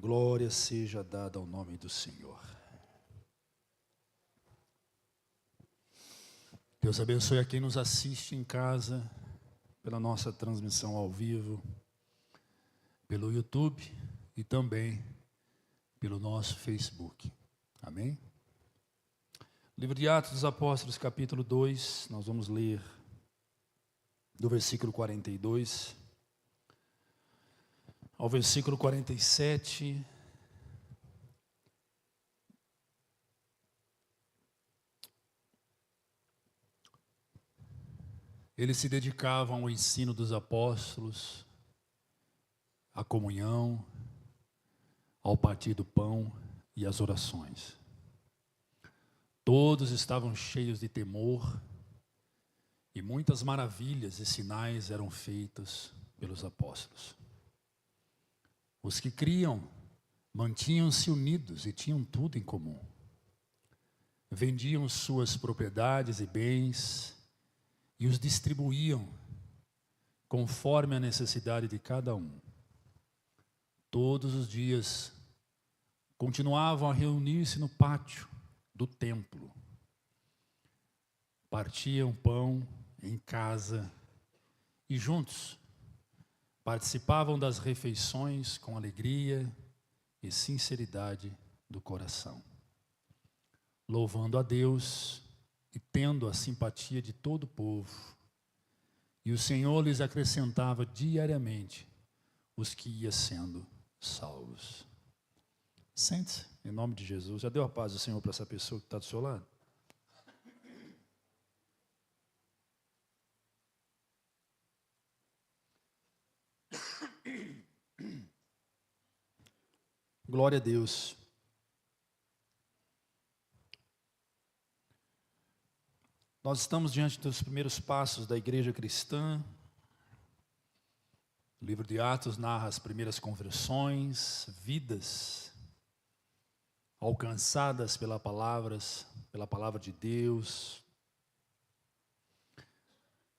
Glória seja dada ao nome do Senhor. Deus abençoe a quem nos assiste em casa, pela nossa transmissão ao vivo, pelo YouTube e também pelo nosso Facebook. Amém? Livro de Atos dos Apóstolos, capítulo 2, nós vamos ler do versículo 42 ao versículo 47. Eles se dedicavam ao ensino dos apóstolos, à comunhão, ao partir do pão e às orações. Todos estavam cheios de temor e muitas maravilhas e sinais eram feitos pelos apóstolos. Os que criam mantinham-se unidos e tinham tudo em comum. Vendiam suas propriedades e bens e os distribuíam conforme a necessidade de cada um. Todos os dias continuavam a reunir-se no pátio do templo. Partiam pão em casa e juntos participavam das refeições com alegria e sinceridade do coração, louvando a Deus e tendo a simpatia de todo o povo. E o Senhor lhes acrescentava diariamente os que iam sendo salvos. Sente-se, em nome de Jesus. Já deu a paz do Senhor para essa pessoa que está do seu lado? Glória a Deus. Nós estamos diante dos primeiros passos da igreja cristã. O livro de Atos narra as primeiras conversões, vidas alcançadas pela palavra de Deus.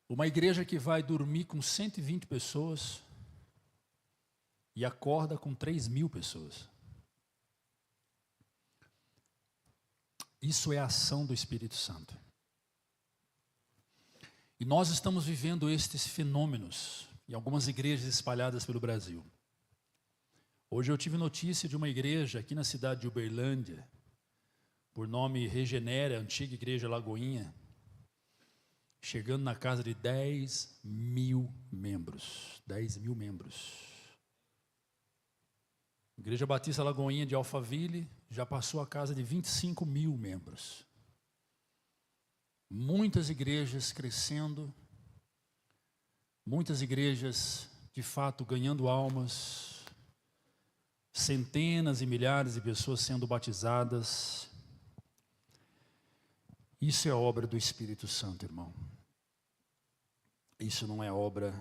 Uma igreja que vai dormir com 120 pessoas e acorda com 3.000 pessoas. Isso é a ação do Espírito Santo. E nós estamos vivendo estes fenômenos em algumas igrejas espalhadas pelo Brasil. Hoje eu tive notícia de uma igreja aqui na cidade de Uberlândia, por nome Regenera, antiga igreja Lagoinha, chegando na casa de 10.000 membros. 10.000 membros. Igreja Batista Lagoinha de Alphaville já passou a casa de 25.000 membros. Muitas igrejas crescendo, muitas igrejas de fato ganhando almas, centenas e milhares de pessoas sendo batizadas. Isso é obra do Espírito Santo, irmão. Isso não é obra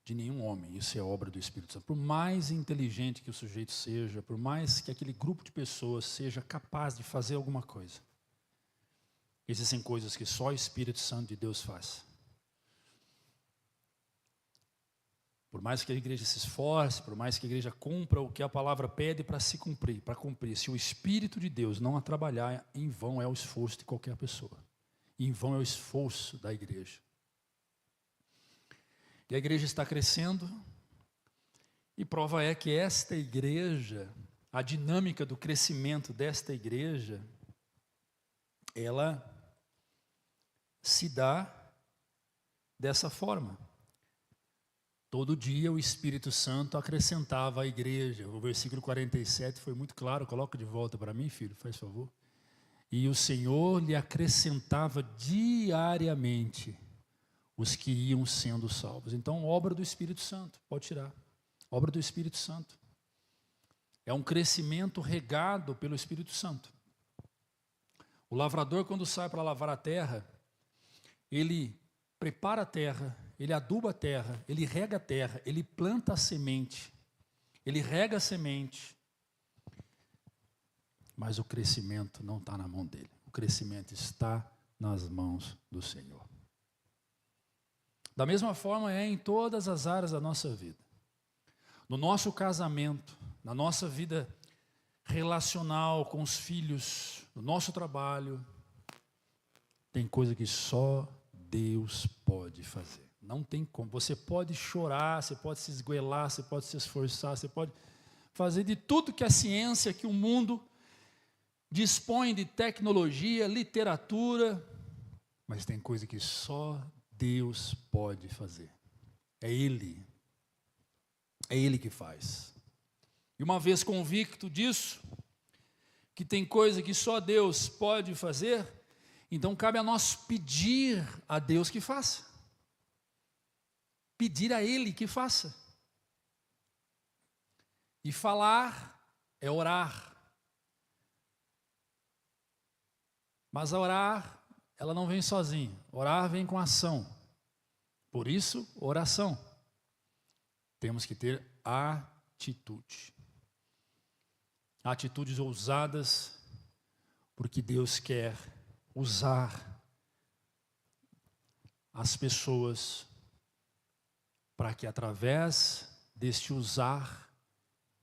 de nenhum homem, isso é obra do Espírito Santo. Por mais inteligente que o sujeito seja, por mais que aquele grupo de pessoas seja capaz de fazer alguma coisa, existem coisas que só o Espírito Santo de Deus faz. Por mais que a igreja se esforce, por mais que a igreja cumpra o que a palavra pede para se cumprir, para cumprir, se o Espírito de Deus não a trabalhar, em vão é o esforço de qualquer pessoa. Em vão é o esforço da igreja. E a igreja está crescendo, e prova é que esta igreja, a dinâmica do crescimento desta igreja, ela se dá dessa forma. Todo dia o Espírito Santo acrescentava à igreja. O versículo 47 foi muito claro. Coloca de volta para mim, filho, faz favor. E o Senhor lhe acrescentava diariamente os que iam sendo salvos. Então, obra do Espírito Santo, pode tirar. Obra do Espírito Santo. É um crescimento regado pelo Espírito Santo. O lavrador, quando sai para lavar a terra, ele prepara a terra, ele aduba a terra, ele rega a terra, ele planta a semente, ele rega a semente. Mas o crescimento não está na mão dele. O crescimento está nas mãos do Senhor. Da mesma forma é em todas as áreas da nossa vida. No nosso casamento, na nossa vida relacional com os filhos, no nosso trabalho, tem coisa que só Deus pode fazer. Não tem como. Você pode chorar, você pode se esgoelar, você pode se esforçar, você pode fazer de tudo que a ciência, que o mundo dispõe de tecnologia, literatura, mas tem coisa que só Deus pode fazer. É Ele que faz. E uma vez convicto disso, que tem coisa que só Deus pode fazer, então cabe a nós pedir a Deus que faça. Pedir a Ele que faça. E falar é orar. Mas a orar, ela não vem sozinha. Orar vem com ação. Por isso, oração. Temos que ter atitude. Atitudes ousadas, porque Deus quer usar as pessoas para que através deste usar,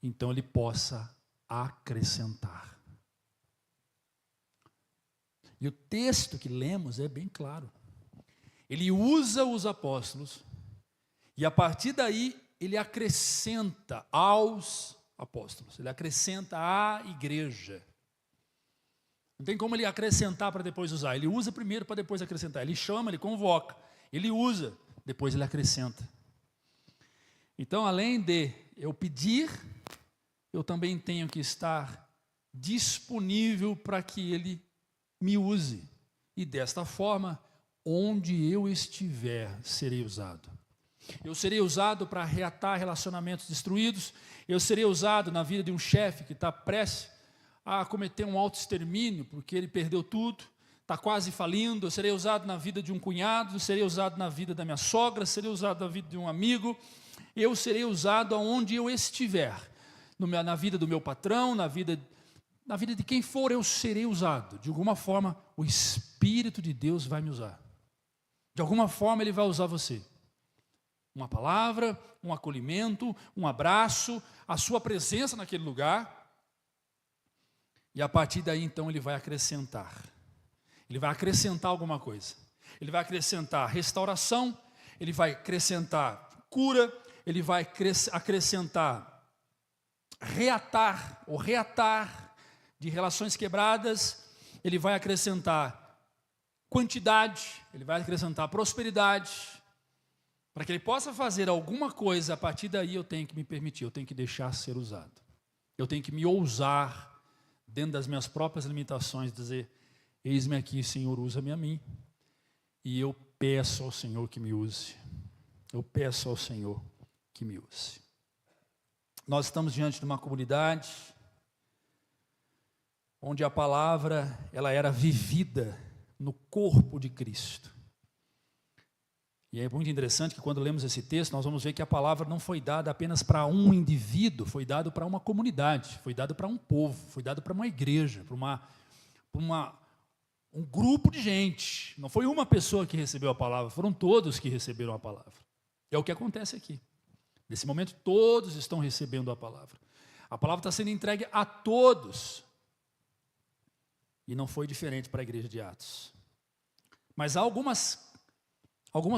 então Ele possa acrescentar. E o texto que lemos é bem claro. Ele usa os apóstolos e a partir daí Ele acrescenta aos apóstolos, Ele acrescenta à igreja. Não tem como Ele acrescentar para depois usar. Ele usa primeiro para depois acrescentar. Ele chama, Ele convoca, Ele usa, depois Ele acrescenta. Então, além de eu pedir, eu também tenho que estar disponível para que Ele me use. E desta forma, onde eu estiver, serei usado. Eu serei usado para reatar relacionamentos destruídos. Eu serei usado na vida de um chefe que está prestes a cometer um autoextermínio, porque ele perdeu tudo, está quase falindo. Eu serei usado na vida de um cunhado, eu serei usado na vida da minha sogra, serei usado na vida de um amigo. Eu serei usado aonde eu estiver, na vida do meu patrão, na vida de quem for, eu serei usado. De alguma forma, o Espírito de Deus vai me usar. De alguma forma, Ele vai usar você. Uma palavra, um acolhimento, um abraço, a sua presença naquele lugar. E a partir daí, então, Ele vai acrescentar. Ele vai acrescentar alguma coisa. Ele vai acrescentar restauração, Ele vai acrescentar cura, Ele vai acrescentar reatar de relações quebradas, Ele vai acrescentar quantidade, Ele vai acrescentar prosperidade. Para que Ele possa fazer alguma coisa, a partir daí eu tenho que me permitir, eu tenho que deixar ser usado. Eu tenho que me ousar, dentro das minhas próprias limitações, dizer, eis-me aqui, Senhor, usa-me a mim. E eu peço ao Senhor que me use. Eu peço ao Senhor que me use. Nós estamos diante de uma comunidade onde a palavra ela era vivida no corpo de Cristo. E é muito interessante que quando lemos esse texto, nós vamos ver que a palavra não foi dada apenas para um indivíduo, foi dado para uma comunidade, foi dado para um povo, foi dado para uma igreja, para um grupo de gente. Não foi uma pessoa que recebeu a palavra, foram todos que receberam a palavra. É o que acontece aqui. Nesse momento, todos estão recebendo a palavra. A palavra está sendo entregue a todos. E não foi diferente para a igreja de Atos. Mas há algumas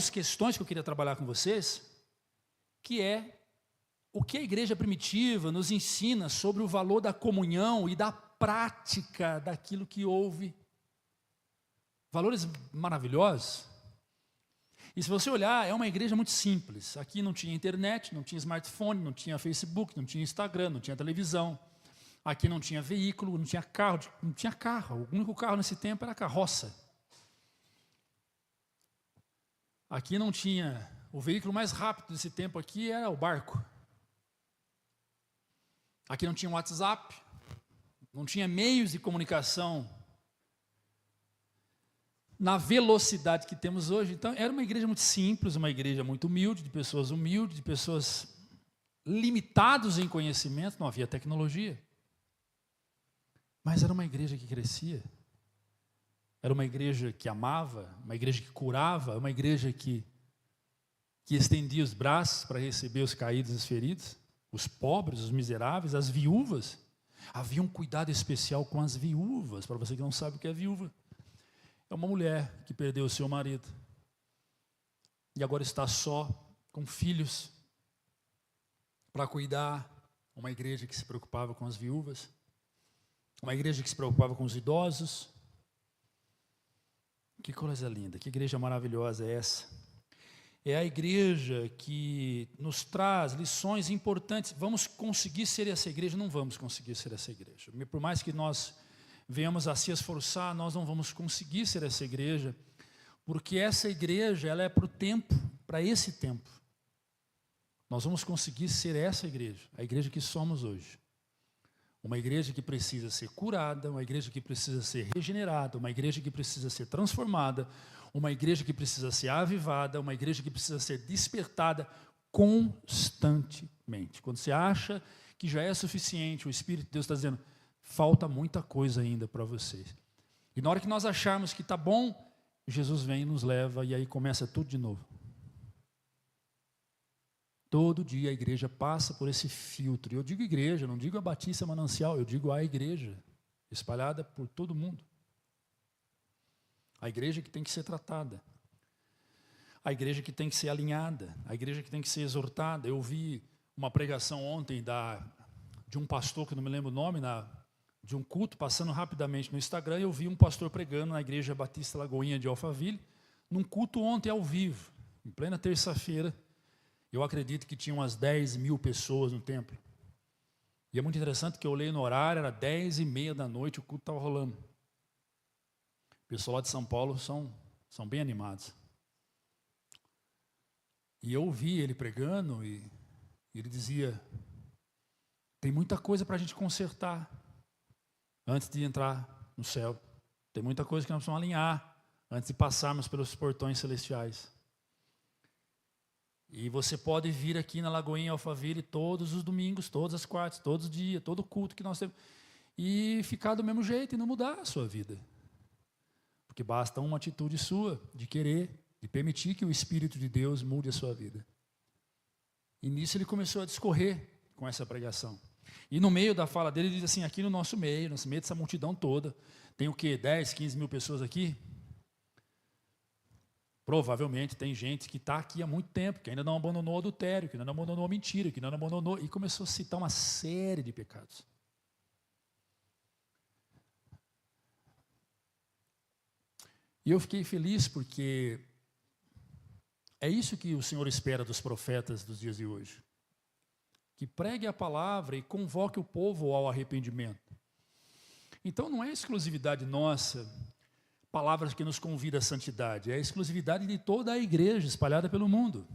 questões que eu queria trabalhar com vocês, que é o que a igreja primitiva nos ensina sobre o valor da comunhão e da prática daquilo que houve. Valores maravilhosos. E se você olhar, é uma igreja muito simples. Aqui não tinha internet, não tinha smartphone, não tinha Facebook, não tinha Instagram, não tinha televisão. Aqui não tinha veículo, não tinha carro, não tinha carro. O único carro nesse tempo era a carroça. Aqui não tinha, o veículo mais rápido desse tempo aqui era o barco. Aqui não tinha WhatsApp, não tinha meios de comunicação na velocidade que temos hoje. Então, era uma igreja muito simples, uma igreja muito humilde, de pessoas limitadas em conhecimento, não havia tecnologia. Mas era uma igreja que crescia. Era uma igreja que amava, uma igreja que curava, uma igreja que estendia os braços para receber os caídos e os feridos, os pobres, os miseráveis, as viúvas. Havia um cuidado especial com as viúvas. Para você que não sabe o que é viúva, é uma mulher que perdeu o seu marido e agora está só, com filhos, para cuidar. Uma igreja que se preocupava com as viúvas, uma igreja que se preocupava com os idosos. Que coisa linda, que igreja maravilhosa é essa? É a igreja que nos traz lições importantes. Vamos conseguir ser essa igreja? Não vamos conseguir ser essa igreja. Por mais que nós venhamos a se esforçar, nós não vamos conseguir ser essa igreja, porque essa igreja, ela é para o tempo, para esse tempo. Nós vamos conseguir ser essa igreja, a igreja que somos hoje. Uma igreja que precisa ser curada, uma igreja que precisa ser regenerada, uma igreja que precisa ser transformada, uma igreja que precisa ser avivada, uma igreja que precisa ser despertada constantemente. Quando você acha que já é suficiente, o Espírito de Deus está dizendo, falta muita coisa ainda para vocês. E na hora que nós acharmos que está bom, Jesus vem e nos leva, e aí começa tudo de novo. Todo dia a igreja passa por esse filtro. E eu digo igreja, não digo a Batista Manancial, eu digo a igreja, espalhada por todo mundo. A igreja que tem que ser tratada. A igreja que tem que ser alinhada. A igreja que tem que ser exortada. Eu vi uma pregação ontem de um pastor, que não me lembro o nome, de um culto, passando rapidamente no Instagram, e eu vi um pastor pregando na igreja Batista Lagoinha de Alphaville, num culto ontem ao vivo, em plena terça-feira. Eu acredito que tinha umas 10 mil pessoas no templo. E é muito interessante que eu olhei no horário, era 10h30 da noite, o culto estava rolando. O pessoal lá de São Paulo são bem animados. E eu ouvi ele pregando e ele dizia, tem muita coisa para a gente consertar antes de entrar no céu. Tem muita coisa que nós precisamos alinhar antes de passarmos pelos portões celestiais. E você pode vir aqui na Lagoinha Alphaville todos os domingos, todas as quartas, todos os dias, todo culto que nós temos, e ficar do mesmo jeito e não mudar a sua vida. Porque basta uma atitude sua de querer, de permitir que o Espírito de Deus mude a sua vida. E nisso ele começou a discorrer com essa pregação. E no meio da fala dele, ele diz assim, aqui no nosso meio dessa multidão toda, tem o quê? 10, 15 mil pessoas aqui? Provavelmente tem gente que está aqui há muito tempo, que ainda não abandonou o adultério, que ainda não abandonou a mentira, que ainda não abandonou, e começou a citar uma série de pecados. E eu fiquei feliz porque é isso que o Senhor espera dos profetas dos dias de hoje. Que pregue a palavra e convoque o povo ao arrependimento. Então não é exclusividade nossa, palavras que nos convidam à santidade, é a exclusividade de toda a igreja espalhada pelo mundo.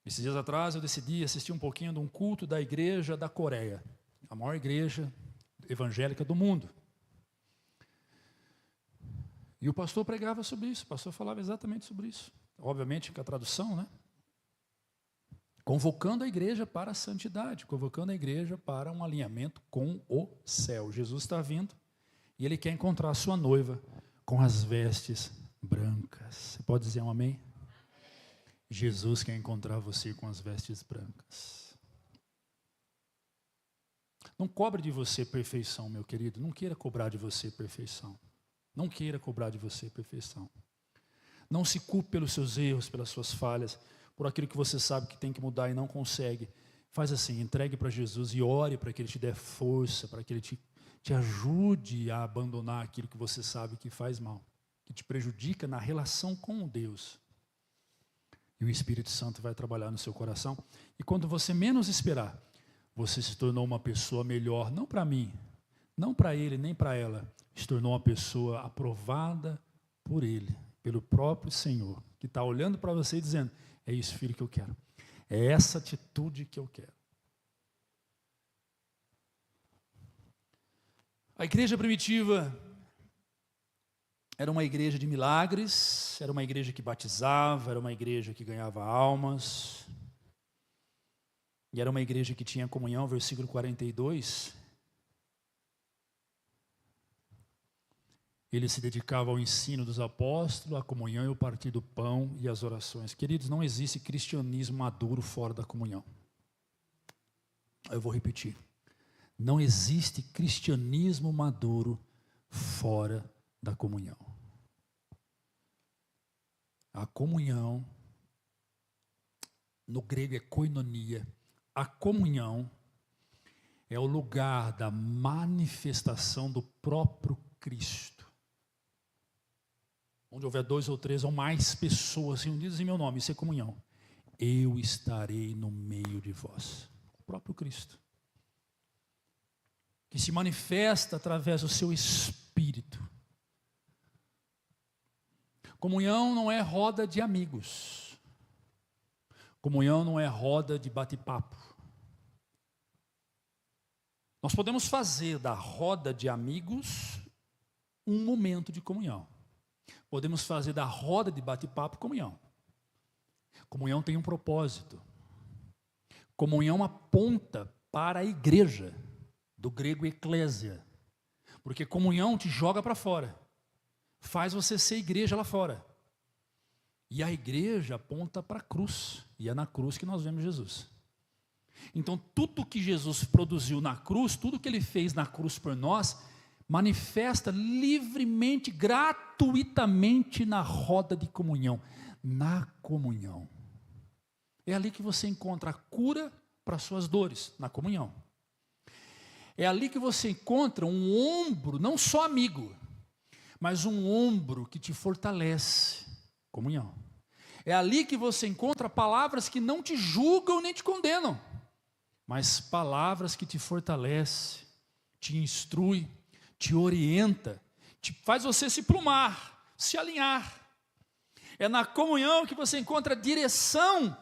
Esses dias atrás eu decidi assistir um pouquinho de um culto da igreja da Coreia, a maior igreja evangélica do mundo. E o pastor pregava sobre isso, o pastor falava exatamente sobre isso. Obviamente com a tradução, né? Convocando a igreja para a santidade, convocando a igreja para um alinhamento com o céu. Jesus está vindo e ele quer encontrar a sua noiva com as vestes brancas. Você pode dizer um amém? Jesus quer encontrar você com as vestes brancas. Não cobre de você perfeição, meu querido. Não queira cobrar de você perfeição. Não queira cobrar de você perfeição. Não se culpe pelos seus erros, pelas suas falhas, por aquilo que você sabe que tem que mudar e não consegue. Faz assim, entregue para Jesus e ore para que Ele te dê força, para que Ele te ajude a abandonar aquilo que você sabe que faz mal, que te prejudica na relação com Deus. E o Espírito Santo vai trabalhar no seu coração. E quando você menos esperar, você se tornou uma pessoa melhor, não para mim, não para ele, nem para ela. Se tornou uma pessoa aprovada por Ele, pelo próprio Senhor, que está olhando para você e dizendo, é isso, filho, que eu quero. É essa atitude que eu quero. A igreja primitiva era uma igreja de milagres, era uma igreja que batizava, era uma igreja que ganhava almas, e era uma igreja que tinha comunhão, versículo 42. Ele se dedicava ao ensino dos apóstolos, à comunhão e ao partir do pão e às orações. Queridos, não existe cristianismo maduro fora da comunhão. Eu vou repetir. Não existe cristianismo maduro fora da comunhão. A comunhão, no grego é koinonia, a comunhão é o lugar da manifestação do próprio Cristo. Onde houver 2 ou 3 ou mais pessoas reunidas em meu nome, isso é comunhão. Eu estarei no meio de vós. O próprio Cristo. Que se manifesta através do seu Espírito. Comunhão não é roda de amigos. Comunhão não é roda de bate-papo. Nós podemos fazer da roda de amigos um momento de comunhão. Podemos fazer da roda de bate-papo comunhão. Comunhão tem um propósito. Comunhão aponta para a igreja, do grego eclésia. Porque comunhão te joga para fora. Faz você ser igreja lá fora. E a igreja aponta para a cruz. E é na cruz que nós vemos Jesus. Então, tudo que Jesus produziu na cruz, tudo que Ele fez na cruz por nós, manifesta livremente, gratuitamente na roda de comunhão. Na comunhão. É ali que você encontra a cura para suas dores, na comunhão. É ali que você encontra um ombro, não só amigo, mas um ombro que te fortalece, comunhão. É ali que você encontra palavras que não te julgam nem te condenam, mas palavras que te fortalecem, te instrui, te orienta, te faz você se plumar, se alinhar. É na comunhão que você encontra direção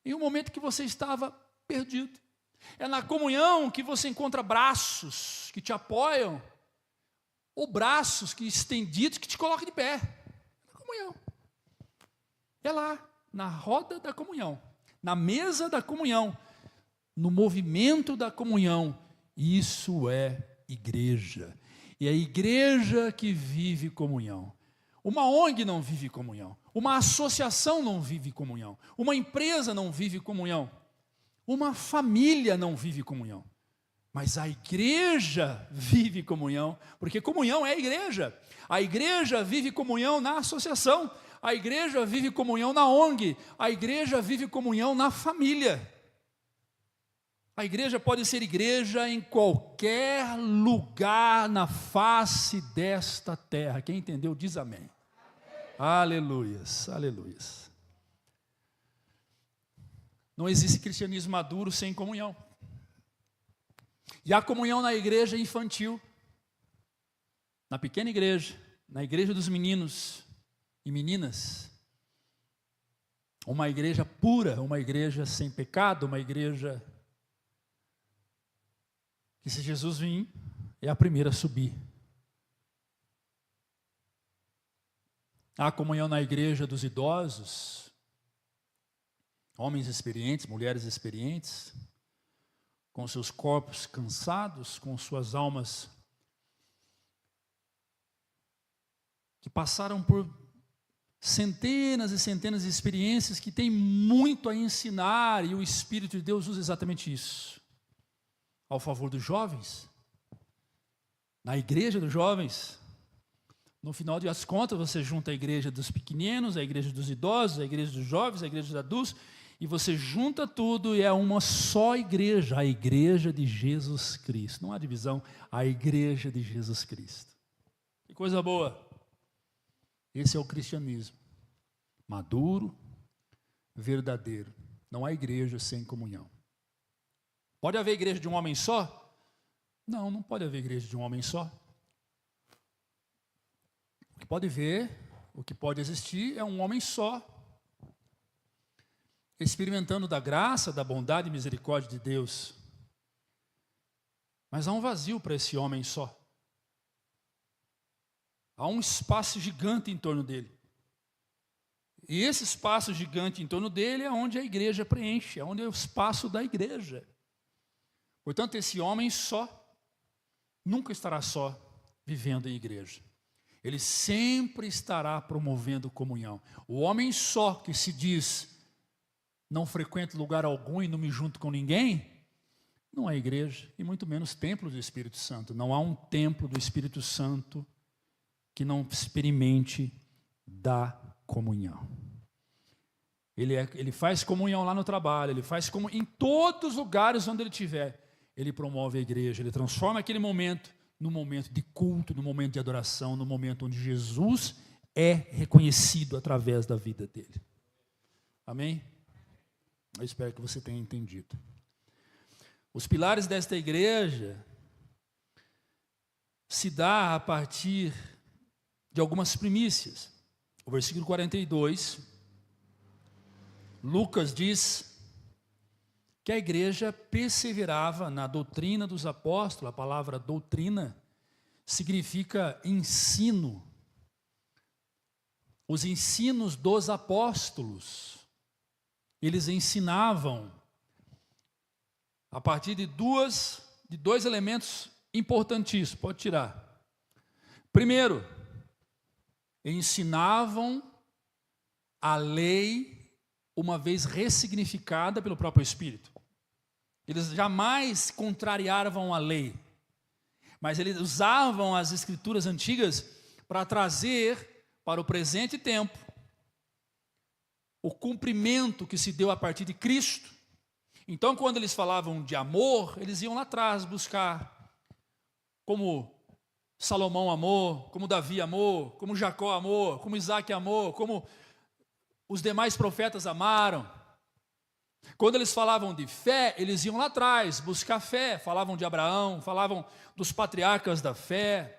em um momento que você estava perdido. É na comunhão que você encontra braços que te apoiam, ou braços que estendidos que te colocam de pé. É na comunhão. É lá, na roda da comunhão, na mesa da comunhão, no movimento da comunhão. Isso é igreja. E é a igreja que vive comunhão. Uma ONG não vive comunhão. Uma associação não vive comunhão. Uma empresa não vive comunhão. Uma família não vive comunhão. Mas a igreja vive comunhão, porque comunhão é a igreja. A igreja vive comunhão na associação. A igreja vive comunhão na ONG. A igreja vive comunhão na família. A igreja pode ser igreja em qualquer lugar na face desta terra. Quem entendeu diz amém. Amém. Aleluias, aleluias. Não existe cristianismo maduro sem comunhão. E há comunhão na igreja infantil, na pequena igreja, na igreja dos meninos e meninas. Uma igreja pura, uma igreja sem pecado, uma igreja que, se Jesus vir, é a primeira a subir. Há comunhão na igreja dos idosos, homens experientes, mulheres experientes, com seus corpos cansados, com suas almas que passaram por centenas e centenas de experiências, que têm muito a ensinar, e o Espírito de Deus usa exatamente isso. Ao favor dos jovens, na igreja dos jovens, no final das contas você junta a igreja dos pequeninos, a igreja dos idosos, a igreja dos jovens, a igreja dos adultos, e você junta tudo e é uma só igreja, a igreja de Jesus Cristo. Não há divisão, a igreja de Jesus Cristo. Que coisa boa! Esse é o cristianismo, maduro, verdadeiro. Não há igreja sem comunhão. Pode haver igreja de um homem só? Não, não pode haver igreja de um homem só. O que pode ver, o que pode existir é um homem só, experimentando da graça, da bondade e misericórdia de Deus. Mas há um vazio para esse homem só. Há um espaço gigante em torno dele. E esse espaço gigante em torno dele é onde a igreja preenche, é onde é o espaço da igreja. Portanto, esse homem só nunca estará só vivendo em igreja. Ele sempre estará promovendo comunhão. O homem só que se diz, não frequento lugar algum e não me junto com ninguém, não é igreja, e muito menos templo do Espírito Santo. Não há um templo do Espírito Santo que não experimente da comunhão. Ele faz comunhão lá no trabalho, ele faz comunhão em todos os lugares onde ele estiver. Ele promove a igreja, ele transforma aquele momento no momento de culto, no momento de adoração, no momento onde Jesus é reconhecido através da vida dele. Amém? Eu espero que você tenha entendido. Os pilares desta igreja se dá a partir de algumas primícias. O versículo 42, Lucas diz que a igreja perseverava na doutrina dos apóstolos. A palavra doutrina significa ensino. Os ensinos dos apóstolos, eles ensinavam a partir de dois elementos importantíssimos. Pode tirar. Primeiro, ensinavam a lei uma vez ressignificada pelo próprio Espírito. Eles jamais contrariavam a lei, mas eles usavam as escrituras antigas para trazer para o presente tempo o cumprimento que se deu a partir de Cristo. Então, quando eles falavam de amor, eles iam lá atrás buscar como Salomão amou, como Davi amou, como Jacó amou, como Isaac amou, como os demais profetas amaram. Quando eles falavam de fé, eles iam lá atrás buscar fé, falavam de Abraão, falavam dos patriarcas da fé.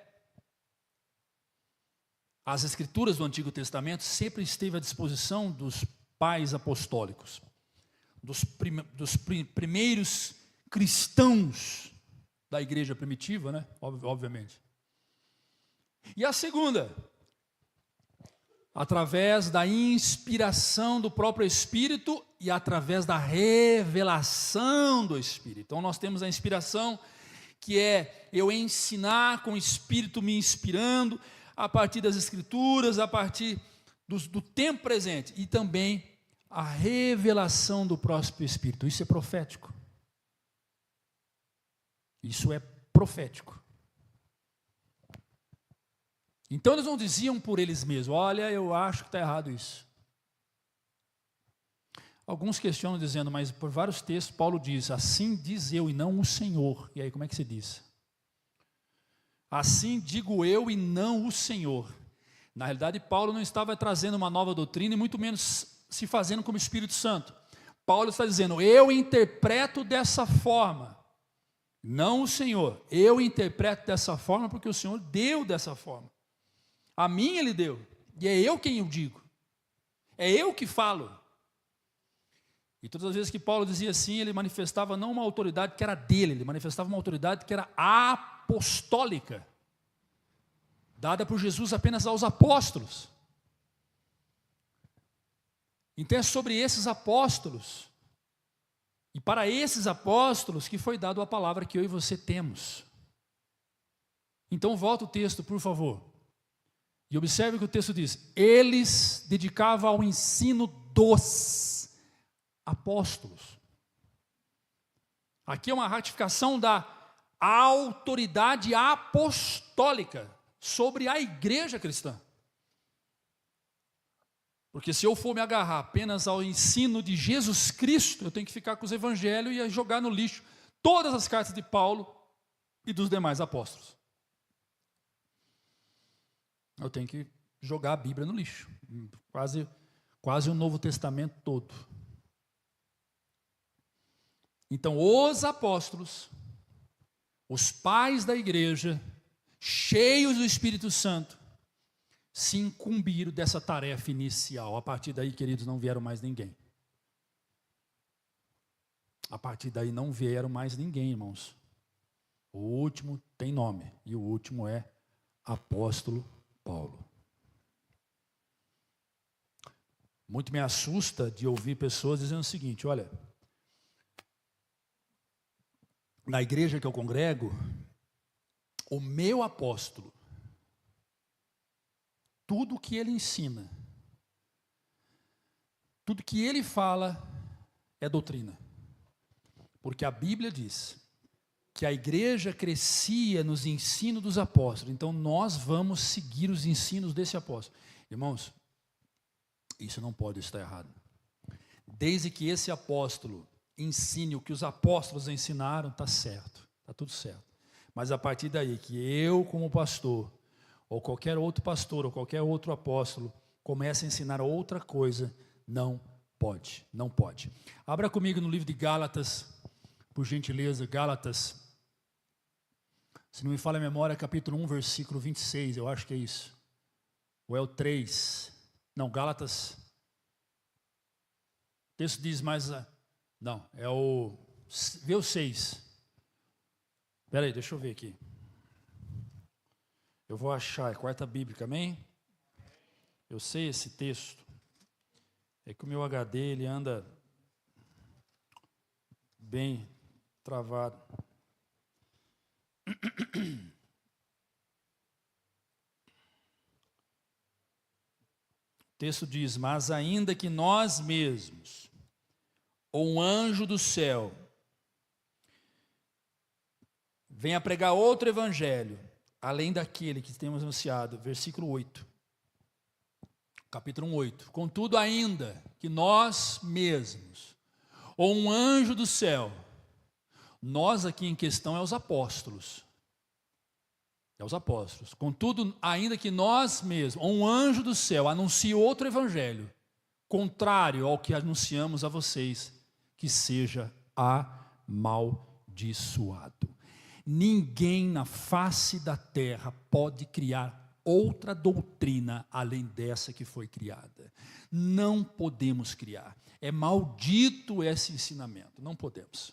As escrituras do Antigo Testamento sempre esteve à disposição dos pais apostólicos, dos primeiros cristãos da igreja primitiva, né? Obviamente. E a segunda, através da inspiração do próprio Espírito e através da revelação do Espírito. Então nós temos a inspiração, que é eu ensinar com o Espírito me inspirando, a partir das Escrituras, a partir do tempo presente, e também a revelação do próprio Espírito. Isso é profético. Isso é profético. Então eles não diziam por eles mesmos, olha, eu acho que está errado isso. Alguns questionam dizendo, mas por vários textos Paulo diz, assim diz eu e não o Senhor. E aí como é que se diz? Assim digo eu e não o Senhor. Na realidade, Paulo não estava trazendo uma nova doutrina e muito menos se fazendo como Espírito Santo. Paulo está dizendo, eu interpreto dessa forma, não o Senhor. Eu interpreto dessa forma porque o Senhor deu dessa forma. A mim ele deu, e é eu quem eu digo. É eu que falo. E todas as vezes que Paulo dizia assim, ele manifestava não uma autoridade que era dele, ele manifestava uma autoridade que era apostólica, dada por Jesus apenas aos apóstolos. Então é sobre esses apóstolos, e para esses apóstolos que foi dado a palavra que eu e você temos. Então volta o texto, por favor. E observe o que o texto diz. Eles dedicavam ao ensino dos apóstolos. Aqui é uma ratificação da autoridade apostólica sobre a igreja cristã. Porque se eu for me agarrar apenas ao ensino de Jesus Cristo, eu tenho que ficar com os evangelhos e jogar no lixo todas as cartas de Paulo e dos demais apóstolos. Eu tenho que jogar a Bíblia no lixo, quase o Novo Testamento todo. Então, os apóstolos, os pais da igreja, cheios do Espírito Santo, se incumbiram dessa tarefa inicial. A partir daí, queridos, não vieram mais ninguém. A partir daí não vieram mais ninguém, irmãos. O último tem nome, e o último é apóstolo Paulo. Muito me assusta de ouvir pessoas dizendo o seguinte, olha, na igreja que eu congrego, o meu apóstolo, tudo que ele ensina, tudo que ele fala é doutrina. Porque a Bíblia diz que a igreja crescia nos ensinos dos apóstolos, então nós vamos seguir os ensinos desse apóstolo. Irmãos, isso não pode estar errado. Desde que esse apóstolo ensine o que os apóstolos ensinaram, está certo, está tudo certo. Mas a partir daí que eu, como pastor, ou qualquer outro pastor, ou qualquer outro apóstolo, comece a ensinar outra coisa, não pode, não pode. Abra comigo no livro de Gálatas, por gentileza, Gálatas, se não me falha a memória, capítulo 1, versículo 26, eu acho que é isso. Ou é o 3? Não, Gálatas. O texto diz mais... Não, é o... Vê o 6. Espera aí, deixa eu ver aqui. Eu vou achar, é quarta bíblica, amém? Eu sei esse texto. É que o meu HD, ele anda bem travado. O texto diz: mas ainda que nós mesmos, ou um anjo do céu, venha pregar outro evangelho, além daquele que temos anunciado, versículo 8, capítulo 1, 8. Contudo, ainda que nós mesmos, ou um anjo do céu, nós aqui em questão é os apóstolos. É os apóstolos. Contudo, ainda que nós mesmos, ou um anjo do céu, anuncie outro evangelho, contrário ao que anunciamos a vocês, que seja amaldiçoado. Ninguém na face da terra pode criar outra doutrina além dessa que foi criada. Não podemos criar. É maldito esse ensinamento. Não podemos.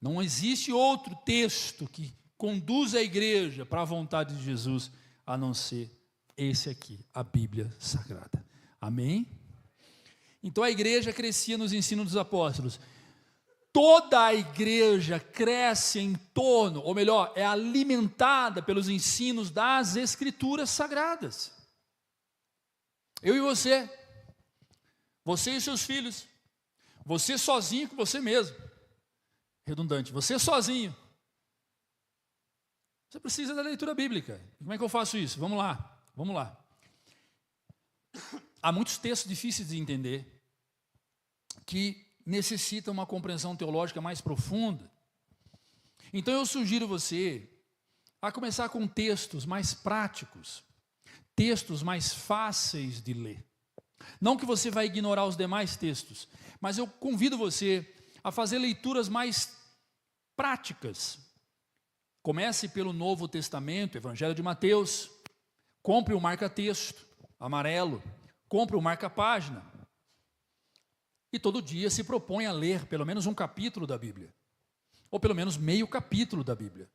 Não existe outro texto que conduza a igreja para a vontade de Jesus, a não ser esse aqui, a Bíblia Sagrada. Amém? Então a igreja crescia nos ensinos dos apóstolos. Toda a igreja cresce em torno, ou melhor, é alimentada pelos ensinos das Escrituras Sagradas. Eu e você e seus filhos, você sozinho com você mesmo, redundante, você sozinho, você precisa da leitura bíblica. Como é que eu faço isso? Vamos lá. Há muitos textos difíceis de entender, que necessitam uma compreensão teológica mais profunda. Então eu sugiro você a começar com textos mais práticos, textos mais fáceis de ler. Não que você vai ignorar os demais textos, mas eu convido você a fazer leituras mais práticas. Comece pelo Novo Testamento, Evangelho de Mateus. Compre o marca-texto amarelo, compre o marca-página. E todo dia se propõe a ler pelo menos um capítulo da Bíblia, ou pelo menos meio capítulo da Bíblia.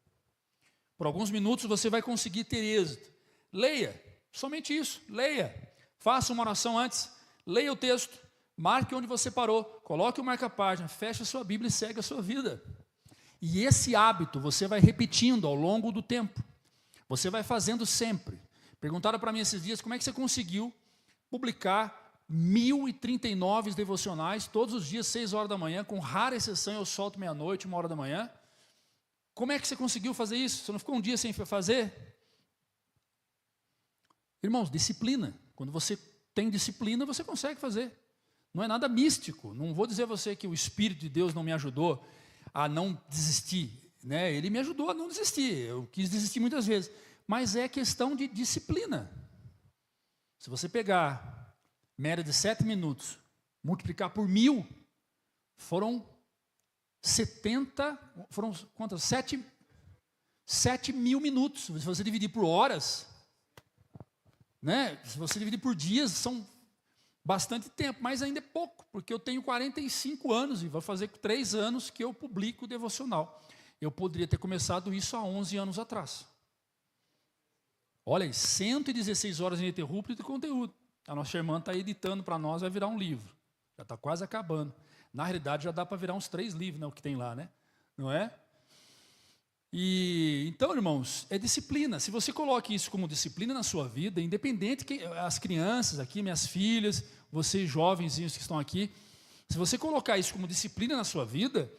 Por alguns minutos você vai conseguir ter êxito. Leia, somente isso, leia. Faça uma oração antes, leia o texto, marque onde você parou, coloque o marca-página, feche a sua Bíblia e segue a sua vida. E esse hábito você vai repetindo ao longo do tempo. Você vai fazendo sempre. Perguntaram para mim esses dias, como é que você conseguiu publicar 1039 devocionais, todos os dias, 6 horas da manhã, com rara exceção eu solto meia-noite, 1 hora da manhã. Como é que você conseguiu fazer isso? Você não ficou um dia sem fazer? Irmãos, disciplina. Quando você tem disciplina, você consegue fazer. Não é nada místico. Não vou dizer a você que o Espírito de Deus não me ajudou a não desistir, né? Ele me ajudou a não desistir. Eu quis desistir muitas vezes. Mas é questão de disciplina. Se você pegar média de 7 minutos, multiplicar por 1000, foram quantas? 7 mil minutos. Se você dividir por horas, né? Se você dividir por dias, são bastante tempo, mas ainda é pouco, porque eu tenho 45 anos e vou fazer 3 anos que eu publico o devocional. Eu poderia ter começado isso há 11 anos atrás. Olha aí, 116 horas ininterruptas de conteúdo. A nossa irmã está editando para nós, vai virar um livro. Já está quase acabando. Na realidade, já dá para virar uns 3 livros, né, o que tem lá, né? Não é? E então, irmãos, é disciplina. Se você coloca isso como disciplina na sua vida, independente que as crianças aqui, minhas filhas, vocês jovenzinhos que estão aqui, se você colocar isso como disciplina na sua vida,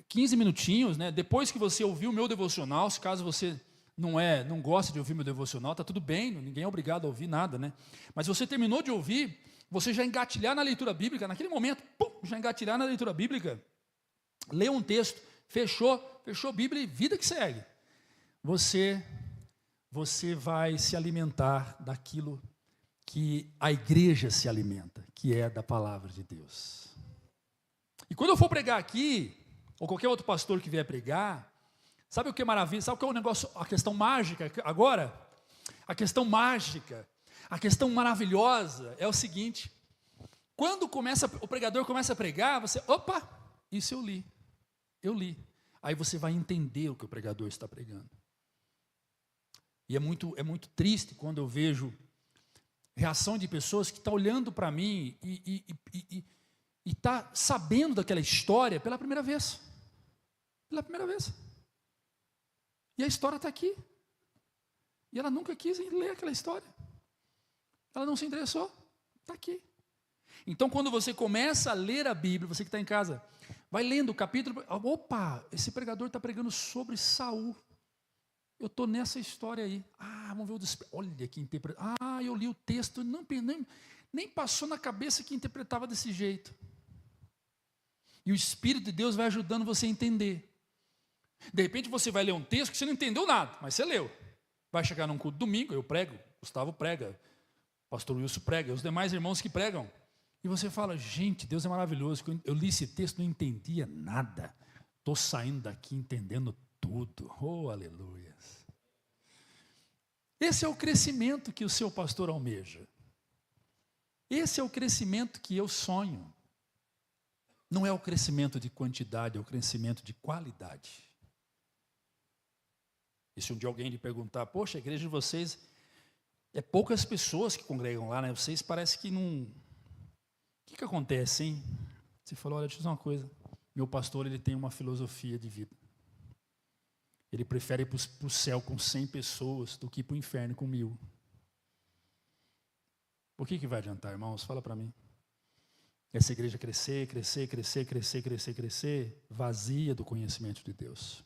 15 minutinhos, né? Depois que você ouviu o meu devocional, se caso você não gosta de ouvir meu devocional, tá tudo bem, ninguém é obrigado a ouvir nada, né? Mas você terminou de ouvir, você já engatilhar na leitura bíblica, naquele momento, já engatilhar na leitura bíblica, leu um texto, fechou a Bíblia e vida que segue. Você vai se alimentar daquilo que a igreja se alimenta, que é da palavra de Deus. E quando eu for pregar aqui, ou qualquer outro pastor que vier pregar, sabe o que é maravilha? Sabe o que é o negócio, a questão mágica agora? A questão mágica, a questão maravilhosa é o seguinte: quando o pregador começa a pregar, você, opa, isso eu li. Aí você vai entender o que o pregador está pregando. E é muito triste quando eu vejo reação de pessoas que estão olhando para mim e está sabendo daquela história pela primeira vez. Pela primeira vez. E a história está aqui. E ela nunca quis ler aquela história. Ela não se interessou. Está aqui. Então, quando você começa a ler a Bíblia, você que está em casa, vai lendo o capítulo. Opa, esse pregador está pregando sobre Saul. Eu estou nessa história aí. Vamos ver o despertar. Olha que interpretação. Eu li o texto, nem passou na cabeça que interpretava desse jeito. E o Espírito de Deus vai ajudando você a entender. De repente você vai ler um texto que você não entendeu nada, mas você leu. Vai chegar num culto domingo, eu prego, Gustavo prega, pastor Wilson prega, os demais irmãos que pregam. E você fala, gente, Deus é maravilhoso. Eu li esse texto, não entendia nada. Estou saindo daqui entendendo tudo. Oh, aleluia. Esse é o crescimento que o seu pastor almeja. Esse é o crescimento que eu sonho. Não é o crescimento de quantidade, é o crescimento de qualidade. E se um dia alguém lhe perguntar, poxa, a igreja de vocês, é poucas pessoas que congregam lá, né? Vocês parece que não... O que acontece, hein? Você falou, olha, deixa eu dizer uma coisa. Meu pastor, ele tem uma filosofia de vida. Ele prefere ir para o céu com 100 pessoas do que ir para o inferno com 1000. Por que vai adiantar, irmãos? Fala para mim. Essa igreja crescer, vazia do conhecimento de Deus.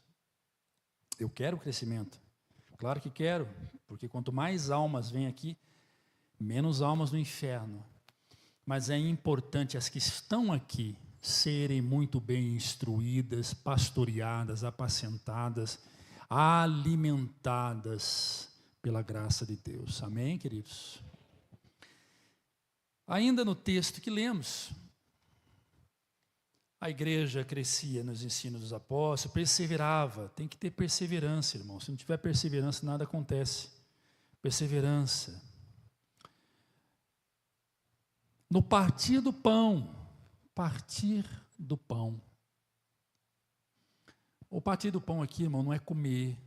Eu quero crescimento. Claro que quero, porque quanto mais almas vêm aqui, menos almas no inferno. Mas é importante as que estão aqui serem muito bem instruídas, pastoreadas, apacentadas, alimentadas pela graça de Deus. Amém, queridos? Ainda no texto que lemos, a igreja crescia nos ensinos dos apóstolos, perseverava. Tem que ter perseverança, irmão. Se não tiver perseverança, nada acontece. Perseverança. No partir do pão. O partir do pão aqui, irmão, não é comer.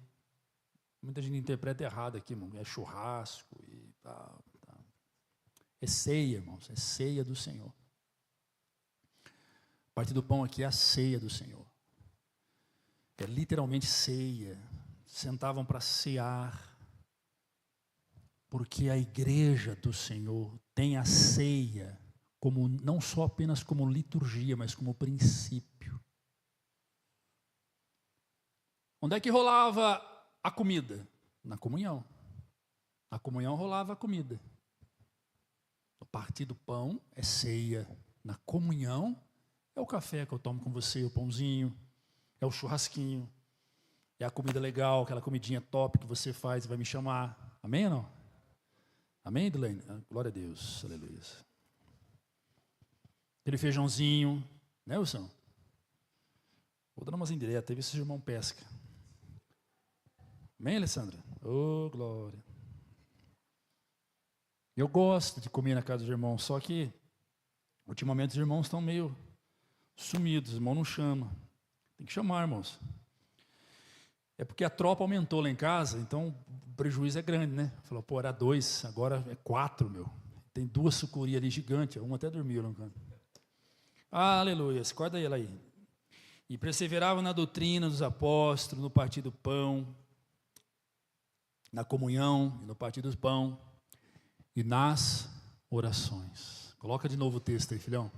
Muita gente interpreta errado aqui, irmão. É churrasco e tal. É ceia, irmãos. É ceia do Senhor. O partir do pão aqui é a ceia do Senhor. É literalmente ceia. Sentavam para cear. Porque a igreja do Senhor tem a ceia como não só apenas como liturgia, mas como princípio. Onde é que rolava a comida? Na comunhão. Na comunhão rolava a comida. No partir do pão é ceia. Na comunhão é o café que eu tomo com você, o pãozinho, é o churrasquinho, é a comida legal, aquela comidinha top que você faz e vai me chamar. Amém ou não? Amém, Edilene? Glória a Deus, aleluia. Aquele feijãozinho, né, Wilson? Vou dar umas indiretas, teve esse irmão pesca. Amém, Alessandra? Oh, glória. Eu gosto de comer na casa dos irmãos, só que ultimamente os irmãos estão meio sumidos, o irmão não chama. Tem que chamar, irmãos. É porque a tropa aumentou lá em casa, então o prejuízo é grande, né? Falou, pô, era 2, agora é 4, meu. Tem 2 sucuri ali gigantes, uma até dormiu lá no canto. Aleluia, acorda ela aí. E perseveravam na doutrina dos apóstolos, no partir do pão, na comunhão, no partir do pão, e nas orações. Coloca de novo o texto aí, filhão.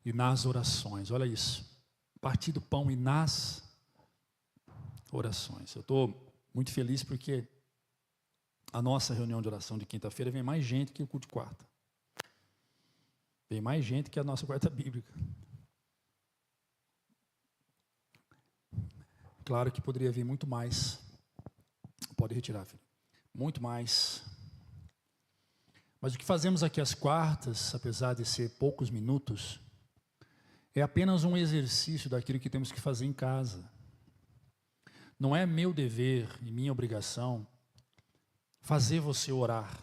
E nas orações, olha isso. partir do pão e nas orações. Eu estou muito feliz porque a nossa reunião de oração de quinta-feira vem mais gente que o culto de quarta. Vem mais gente que a nossa quarta bíblica. Claro que poderia vir muito mais. Pode retirar, filho. Muito mais. Mas o que fazemos aqui às quartas, apesar de ser poucos minutos, é apenas um exercício daquilo que temos que fazer em casa. Não é meu dever e minha obrigação fazer você orar.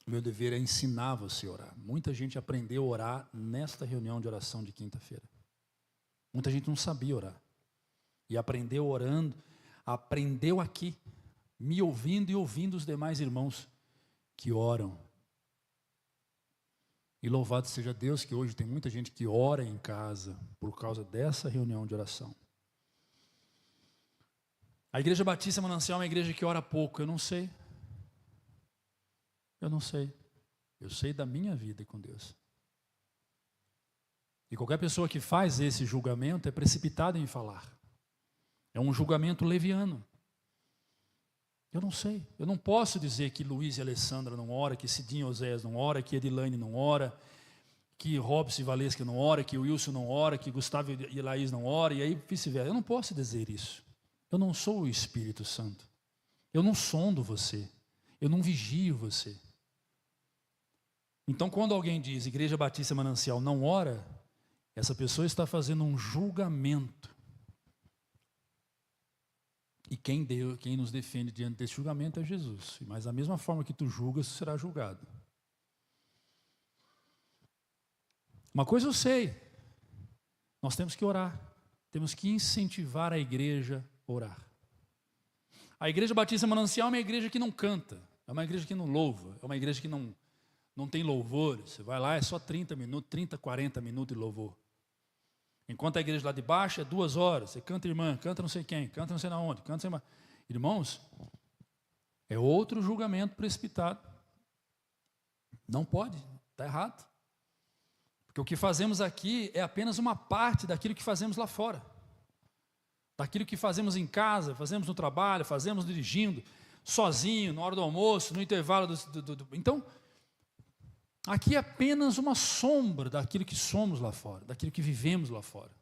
Meu dever é ensinar você a orar. Muita gente aprendeu a orar nesta reunião de oração de quinta-feira. Muita gente não sabia orar. E aprendeu orando, aprendeu aqui, me ouvindo e ouvindo os demais irmãos que oram. E louvado seja Deus que hoje tem muita gente que ora em casa por causa dessa reunião de oração. A Igreja Batista Manancial é uma igreja que ora pouco, eu não sei. Eu não sei. Eu sei da minha vida com Deus. E qualquer pessoa que faz esse julgamento é precipitada em falar. É um julgamento leviano. Eu não sei. Eu não posso dizer que Luiz e Alessandra não ora, que Cidinho e Oséias não ora, que Edilane não ora, que Robson e Valesca não ora, que Wilson não ora, que Gustavo e Laís não ora, e aí vice-versa. Eu não posso dizer isso. Eu não sou o Espírito Santo. Eu não sondo você. Eu não vigio você. Então, quando alguém diz Igreja Batista Manancial não ora, essa pessoa está fazendo um julgamento. E quem nos defende diante desse julgamento é Jesus. Mas da mesma forma que tu julgas, tu será julgado. Uma coisa eu sei. Nós temos que orar. Temos que incentivar a igreja a orar. A Igreja Batista Manancial é uma igreja que não canta. É uma igreja que não louva. É uma igreja que não tem louvor. Você vai lá, é só 30 minutos, 30, 40 minutos de louvor. Enquanto a igreja lá de baixo é 2 horas. Você canta irmã, canta não sei quem, canta não sei na onde, canta não sei mais. Irmãos, é outro julgamento precipitado. Não pode, está errado. Porque o que fazemos aqui é apenas uma parte daquilo que fazemos lá fora. Daquilo que fazemos em casa, fazemos no trabalho, fazemos dirigindo, sozinho, na hora do almoço, no intervalo Então, aqui é apenas uma sombra daquilo que somos lá fora, daquilo que vivemos lá fora.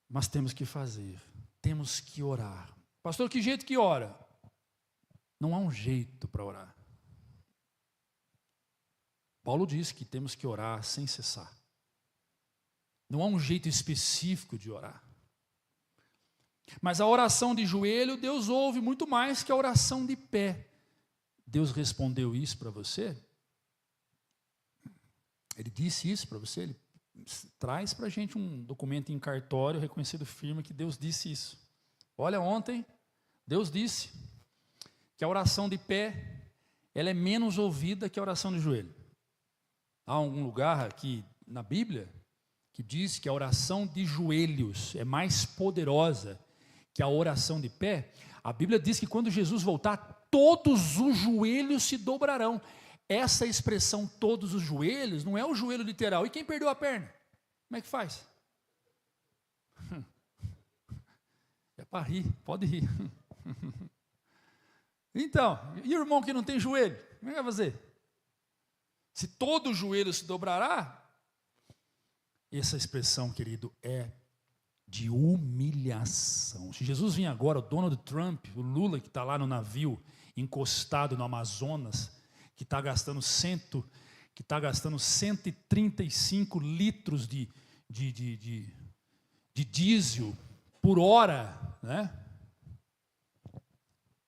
Mas temos que fazer, temos que orar. Pastor, que jeito que ora? Não há um jeito para orar. Paulo diz que temos que orar sem cessar. Não há um jeito específico de orar. Mas a oração de joelho, Deus ouve muito mais que a oração de pé. Deus respondeu isso para você? Ele disse isso para você? Ele traz para a gente um documento em cartório reconhecido firme que Deus disse isso. Olha, ontem, Deus disse que a oração de pé, ela é menos ouvida que a oração de joelho. Há algum lugar aqui na Bíblia que diz que a oração de joelhos é mais poderosa que a oração de pé? A Bíblia diz que quando Jesus voltar, todos os joelhos se dobrarão. Essa expressão, todos os joelhos, não é o joelho literal. E quem perdeu a perna? Como é que faz? É para rir, pode rir. Então, e o irmão que não tem joelho? Como é que vai fazer? Se todo o joelho se dobrará, essa expressão, querido, é de humilhação. Se Jesus vir agora, o Donald Trump, o Lula que está lá no navio, encostado no Amazonas, que está gastando 135 litros de diesel por hora, né?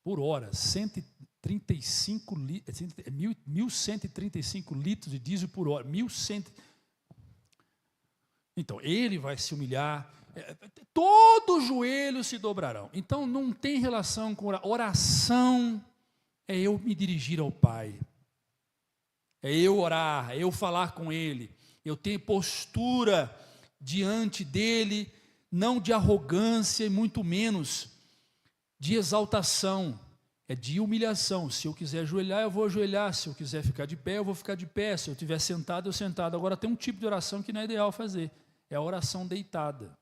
Por hora, 1.135 litros de diesel por hora, 1.100. Então, ele vai se humilhar, todo joelho se dobrarão. Então, não tem relação com oração, é eu me dirigir ao Pai, é eu orar, é eu falar com Ele, eu ter postura diante dEle, não de arrogância e muito menos de exaltação. é de humilhação. Se eu quiser ajoelhar, eu vou ajoelhar. Se eu quiser ficar de pé, eu vou ficar de pé. Se eu estiver sentado, eu sentado. Agora tem um tipo de oração que não é ideal fazer. É a oração deitada.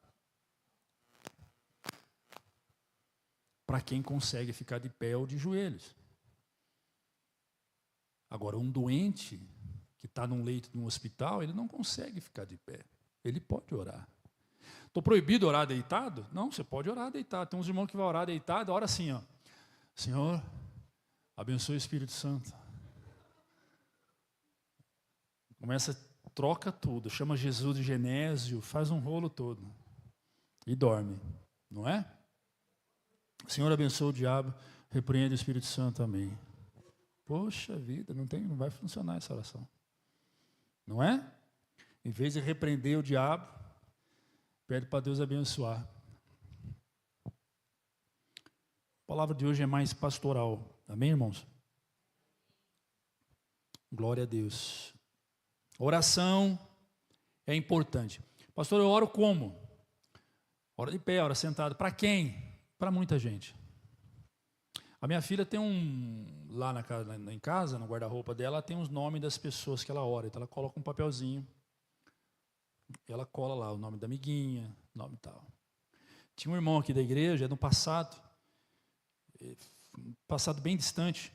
Para quem consegue ficar de pé ou de joelhos. Agora, um doente que está num leito de um hospital, ele não consegue ficar de pé. Ele pode orar. Estou proibido orar deitado? Não, você pode orar deitado. Tem uns irmãos que vão orar deitado, ora assim, ó. Senhor, abençoe o Espírito Santo. Começa, troca tudo, chama Jesus de Genésio, faz um rolo todo e dorme, não é? Senhor, abençoe o diabo, repreende o Espírito Santo, amém. Poxa vida, não vai funcionar essa oração, não é? Em vez de repreender o diabo, pede para Deus abençoar. A palavra de hoje é mais pastoral. Amém, irmãos? Glória a Deus. Oração é importante. Pastor, eu oro como? Ora de pé, ora sentado. Para quem? Para muita gente. A minha filha tem lá em casa, no guarda-roupa dela, tem os nomes das pessoas que ela ora. Então ela coloca um papelzinho. Ela cola lá o nome da amiguinha, nome e tal. Tinha um irmão aqui da igreja, no passado bem distante,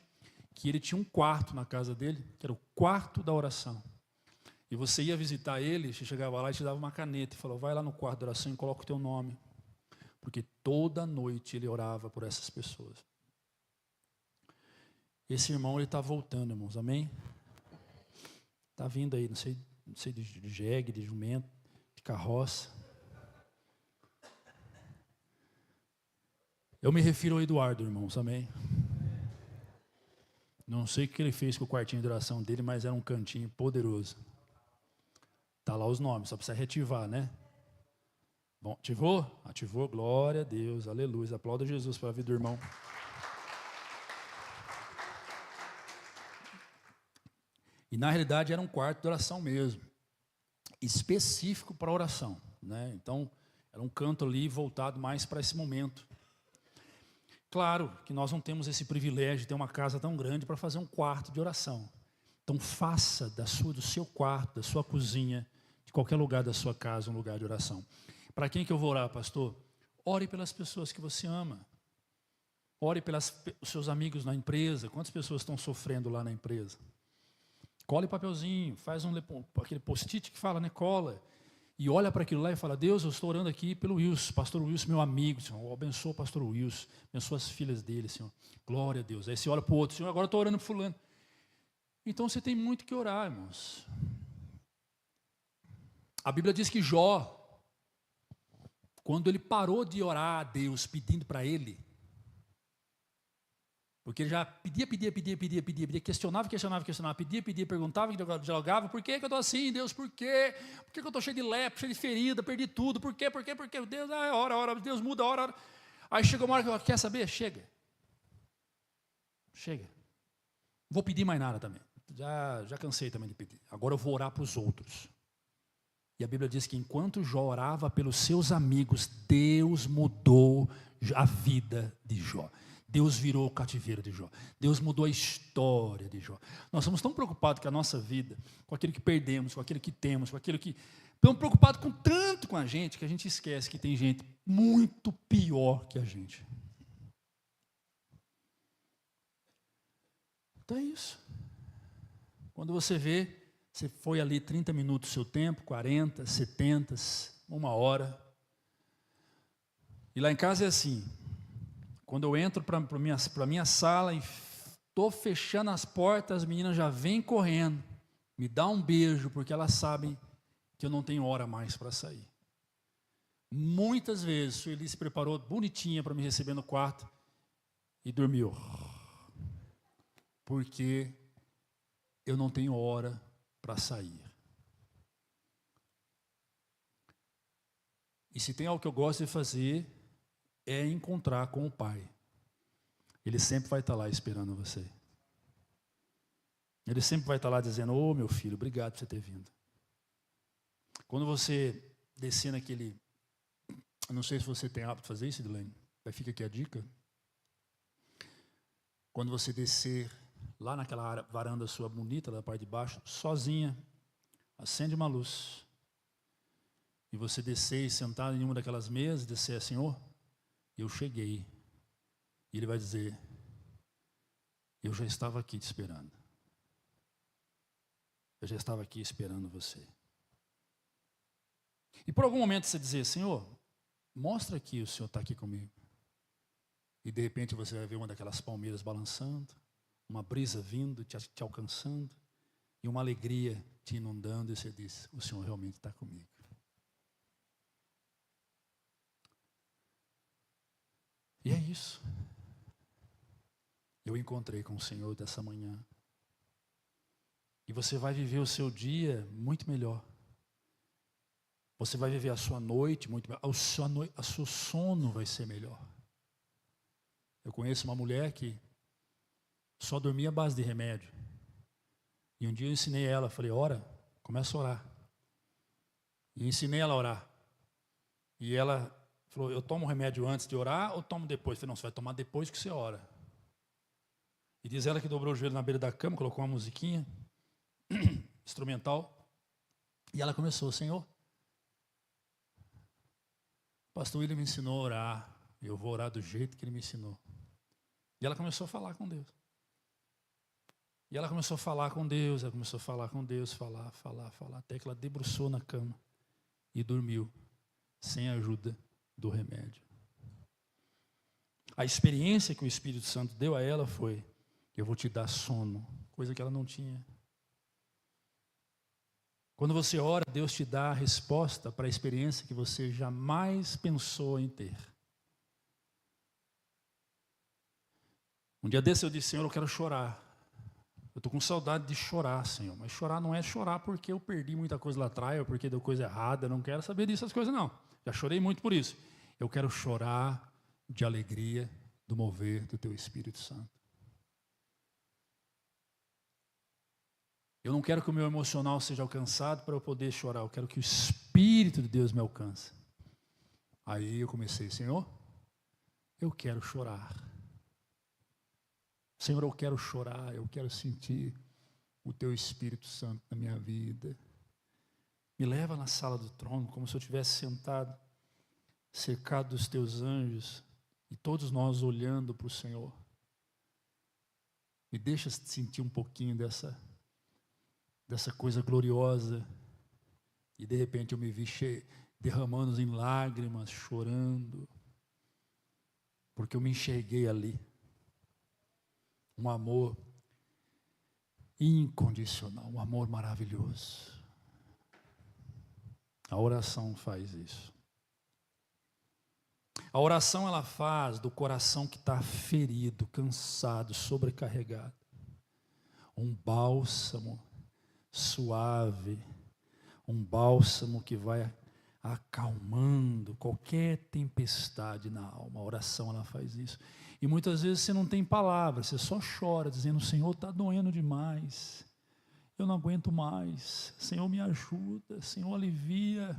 que ele tinha um quarto na casa dele, que era o quarto da oração. E você ia visitar ele, você chegava lá e te dava uma caneta e falou, vai lá no quarto da oração e coloca o teu nome. Porque toda noite ele orava por essas pessoas. Esse irmão, ele está voltando, irmãos, amém? Está vindo aí, não sei de jegue, de jumento, de carroça. Eu me refiro ao Eduardo, irmãos, amém? Não sei o que ele fez com o quartinho de oração dele, mas era um cantinho poderoso. Está lá os nomes, só precisa reativar, né? Bom, ativou? Ativou, glória a Deus, aleluia. Aplauda Jesus para a vida do irmão. E na realidade era um quarto de oração mesmo, específico para oração, né? Então, era um canto ali voltado mais para esse momento. Claro que nós não temos esse privilégio de ter uma casa tão grande para fazer um quarto de oração. Então faça do seu quarto, da sua cozinha, de qualquer lugar da sua casa, um lugar de oração. Para quem que eu vou orar, pastor? Ore pelas pessoas que você ama. Ore pelos seus amigos na empresa. Quantas pessoas estão sofrendo lá na empresa? Cola em papelzinho, faz aquele post-it que fala, né? Cola. E olha para aquilo lá e fala, Deus, eu estou orando aqui pelo Wilson, pastor Wilson, meu amigo, Senhor, abençoa o pastor Wilson, abençoa as filhas dele, Senhor, glória a Deus. Aí você olha para o outro, Senhor, agora eu estou orando para fulano. Então você tem muito que orar, irmãos. A Bíblia diz que Jó, quando ele parou de orar a Deus, pedindo para ele, porque ele já pedia, questionava, pedia, perguntava, dialogava, por que eu estou assim, Deus, por quê? Por que eu estou cheio de lepra, cheio de ferida, perdi tudo, por quê? Deus, ora, Deus muda, ora. Aí chegou uma hora que eu quer saber? Chega. Não vou pedir mais nada também, já cansei também de pedir, agora eu vou orar para os outros. E a Bíblia diz que enquanto Jó orava pelos seus amigos, Deus mudou a vida de Jó. Deus virou o cativeiro de Jó. Deus mudou a história de Jó. Nós somos tão preocupados com a nossa vida, com aquilo que perdemos, com aquilo que temos, com aquilo que... Estamos preocupados tanto com a gente, que a gente esquece que tem gente muito pior que a gente. Então é isso. Quando você vê, você foi ali 30 minutos do seu tempo, 40, 70, 1 hora. E lá em casa é assim... Quando eu entro para a minha sala e estou fechando as portas, as meninas já vêm correndo, me dá um beijo, porque elas sabem que eu não tenho hora mais para sair. Muitas vezes, Sueli se preparou bonitinha para me receber no quarto e dormiu. Porque eu não tenho hora para sair. E se tem algo que eu gosto de fazer, é encontrar com o Pai. Ele sempre vai estar lá esperando você. Ele sempre vai estar lá dizendo, ô meu filho, obrigado por você ter vindo. Quando você descer naquele... Eu não sei se você tem hábito de fazer isso, Edilene. Fica aqui a dica. Quando você descer lá naquela varanda sua bonita, da parte de baixo, sozinha, acende uma luz. E você descer e sentar em uma daquelas mesas, descer, Senhor, eu cheguei. E Ele vai dizer, eu já estava aqui te esperando. Eu já estava aqui esperando você. E por algum momento você dizer, Senhor, mostra que o Senhor está aqui comigo. E de repente você vai ver uma daquelas palmeiras balançando, uma brisa vindo, te alcançando, e uma alegria te inundando, e você diz, o Senhor realmente está comigo. E é isso. Eu encontrei com o Senhor dessa manhã. E você vai viver o seu dia muito melhor. Você vai viver a sua noite muito melhor. O seu sono vai ser melhor. Eu conheço uma mulher que só dormia à base de remédio. E um dia eu ensinei ela, falei, ora, começa a orar. E ensinei ela a orar. E ela falou, eu tomo remédio antes de orar ou tomo depois? Eu falei, não, você vai tomar depois que você ora. E diz ela que dobrou o joelho na beira da cama, colocou uma musiquinha instrumental. E ela começou, Senhor, o pastor William me ensinou a orar. Eu vou orar do jeito que ele me ensinou. E ela começou a falar com Deus. E ela começou a falar com Deus, ela começou a falar com Deus, falar, até que ela debruçou na cama e dormiu, sem a ajuda do remédio. A experiência que o Espírito Santo deu a ela foi, eu vou te dar sono, coisa que ela não tinha. Quando você ora, Deus te dá a resposta para a experiência que você jamais pensou em ter. Um dia desse eu disse, Senhor, eu quero chorar. Eu estou com saudade de chorar, Senhor. Mas chorar não é chorar porque eu perdi muita coisa lá atrás, ou porque deu coisa errada. Eu não quero saber dessas coisas, não. Já chorei muito por isso. Eu quero chorar de alegria do mover do Teu Espírito Santo. Eu não quero que o meu emocional seja alcançado para eu poder chorar. Eu quero que o Espírito de Deus me alcance. Aí eu comecei, Senhor, eu quero chorar. Senhor, eu quero chorar, eu quero sentir o Teu Espírito Santo na minha vida. Me leva na sala do trono, como se eu estivesse sentado, cercado dos Teus anjos, e todos nós olhando para o Senhor. Me deixa sentir um pouquinho dessa coisa gloriosa. E de repente eu me vi derramando em lágrimas, chorando, porque eu me enxerguei ali. Um amor incondicional, um amor maravilhoso. A oração faz isso. A oração ela faz do coração que está ferido, cansado, sobrecarregado, um bálsamo suave, um bálsamo que vai acalmando qualquer tempestade na alma. A oração ela faz isso. E muitas vezes você não tem palavras, você só chora, dizendo, Senhor, está doendo demais, eu não aguento mais, Senhor, me ajuda, Senhor, alivia,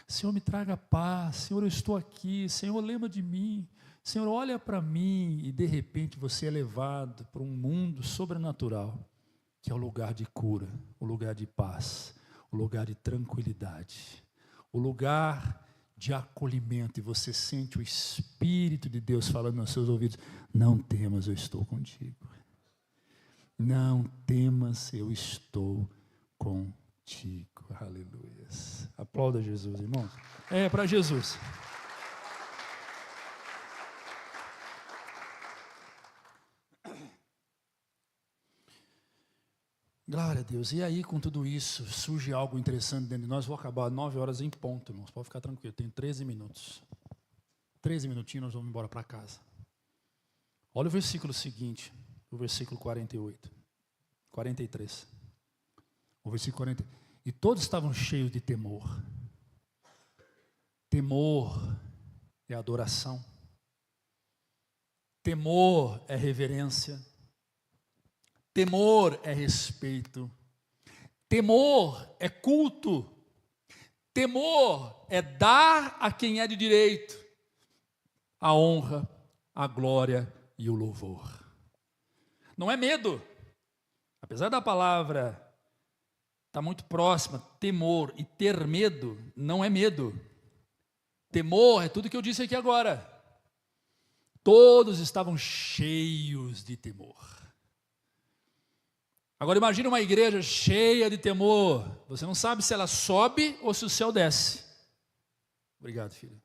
Senhor, me traga paz, Senhor, eu estou aqui, Senhor, lembra de mim, Senhor, olha para mim, e de repente você é levado para um mundo sobrenatural, que é o lugar de cura, o lugar de paz, o lugar de tranquilidade, o lugar de acolhimento, e você sente o Espírito de Deus falando nos seus ouvidos, não temas, eu estou contigo. Não temas, eu estou contigo. Aleluia. Aplauda Jesus, irmãos. É para Jesus. Glória a Deus. E aí, com tudo isso, surge algo interessante dentro de nós. Vou acabar 9 horas em ponto, irmãos. Pode ficar tranquilo, tem 13 minutos. 13 minutinhos, nós vamos embora para casa. Olha o versículo seguinte, o versículo 48. 43. O versículo 40. E todos estavam cheios de temor. Temor é adoração. Temor é reverência. Temor é respeito. Temor é culto. Temor é dar a quem é de direito a honra, a glória e o louvor. Não é medo. Apesar da palavra estar muito próxima, temor e ter medo, não é medo. Temor é tudo que eu disse aqui agora. Todos estavam cheios de temor. Agora imagine uma igreja cheia de temor. Você não sabe se ela sobe ou se o céu desce. Obrigado, filho.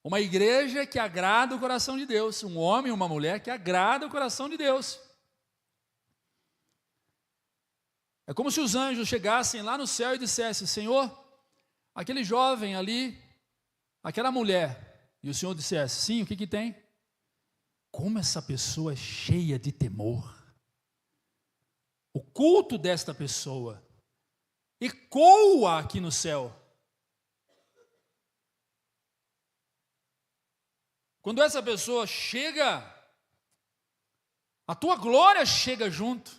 Uma igreja que agrada o coração de Deus. Um homem e uma mulher que agrada o coração de Deus. É como se os anjos chegassem lá no céu e dissessem: Senhor, aquele jovem ali, aquela mulher. E o Senhor dissesse: sim, o que tem? Como essa pessoa é cheia de temor. O culto desta pessoa ecoa aqui no céu. Quando essa pessoa chega, a tua glória chega junto.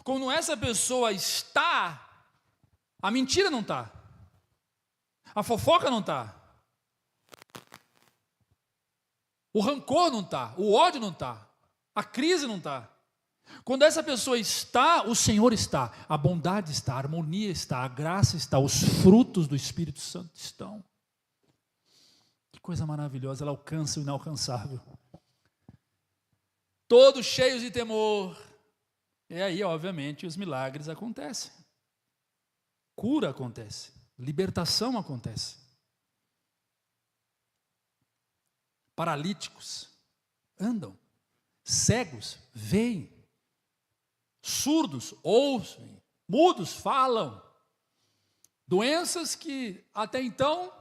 Quando essa pessoa está, a mentira não está. A fofoca não está. O rancor não está. O ódio não está. A crise não está. Quando essa pessoa está, o Senhor está. A bondade está, a harmonia está, a graça está, os frutos do Espírito Santo estão. Que coisa maravilhosa, ela alcança o inalcançável. Todos cheios de temor. E aí, obviamente, os milagres acontecem. Cura acontece. Libertação acontece. Paralíticos andam. Cegos veem. Surdos ouvem. Mudos falam. Doenças que até então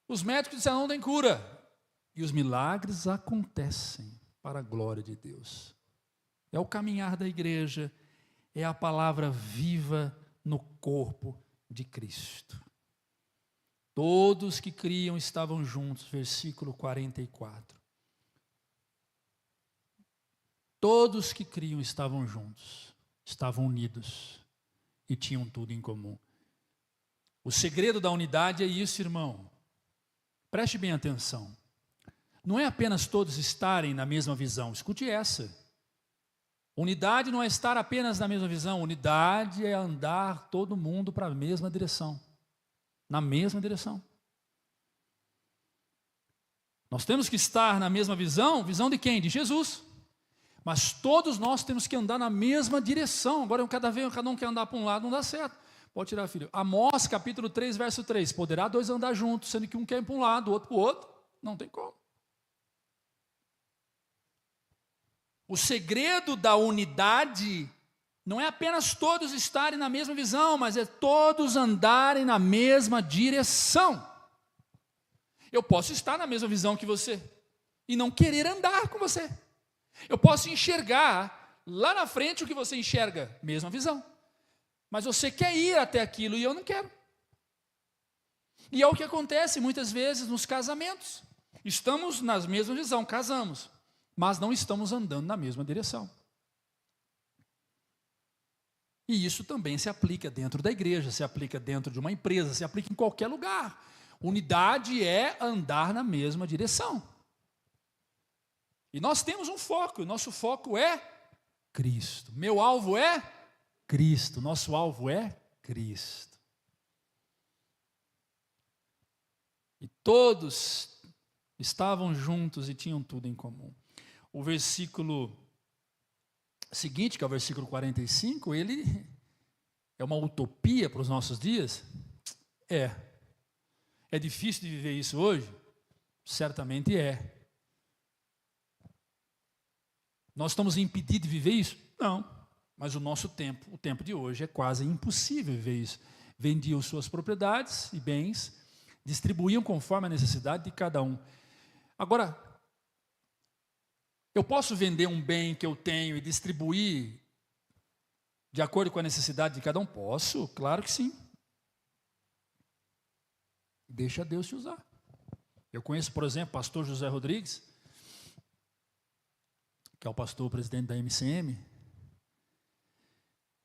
os médicos disseram não tem cura. E os milagres acontecem para a glória de Deus. É o caminhar da igreja, é a palavra viva no corpo de Cristo. Todos que criam estavam juntos, versículo 44. Todos que criam estavam juntos, estavam unidos e tinham tudo em comum. O segredo da unidade é isso, irmão. Preste bem atenção. Não é apenas todos estarem na mesma visão, escute essa. Unidade não é estar apenas na mesma visão, unidade é andar todo mundo para a mesma direção. Na mesma direção. Nós temos que estar na mesma visão, visão de quem? De Jesus. Mas todos nós temos que andar na mesma direção. Agora, cada um quer andar para um lado, não dá certo. Pode tirar, filho. Amós, capítulo 3, verso 3. Poderá dois andar juntos, sendo que um quer ir para um lado, o outro para o outro. Não tem como. O segredo da unidade não é apenas todos estarem na mesma visão, mas é todos andarem na mesma direção. Eu posso estar na mesma visão que você e não querer andar com você. Eu posso enxergar lá na frente o que você enxerga, mesma visão. Mas você quer ir até aquilo e eu não quero. E é o que acontece muitas vezes nos casamentos. Estamos na mesma visão, casamos, mas não estamos andando na mesma direção. E isso também se aplica dentro da igreja, se aplica dentro de uma empresa, se aplica em qualquer lugar. Unidade é andar na mesma direção. E nós temos um foco, e nosso foco é Cristo. Meu alvo é Cristo, nosso alvo é Cristo. E todos estavam juntos e tinham tudo em comum. O versículo seguinte, que é o versículo 45, ele é uma utopia para os nossos dias? É difícil de viver isso hoje? Certamente é. Nós estamos impedidos de viver isso? Não, mas o nosso tempo, o tempo de hoje é quase impossível viver isso. Vendiam suas propriedades e bens, distribuíam conforme a necessidade de cada um. Agora, eu posso vender um bem que eu tenho e distribuir de acordo com a necessidade de cada um? Posso, claro que sim. Deixa Deus te usar. Eu conheço, por exemplo, o pastor José Rodrigues, que é o pastor presidente da MCM.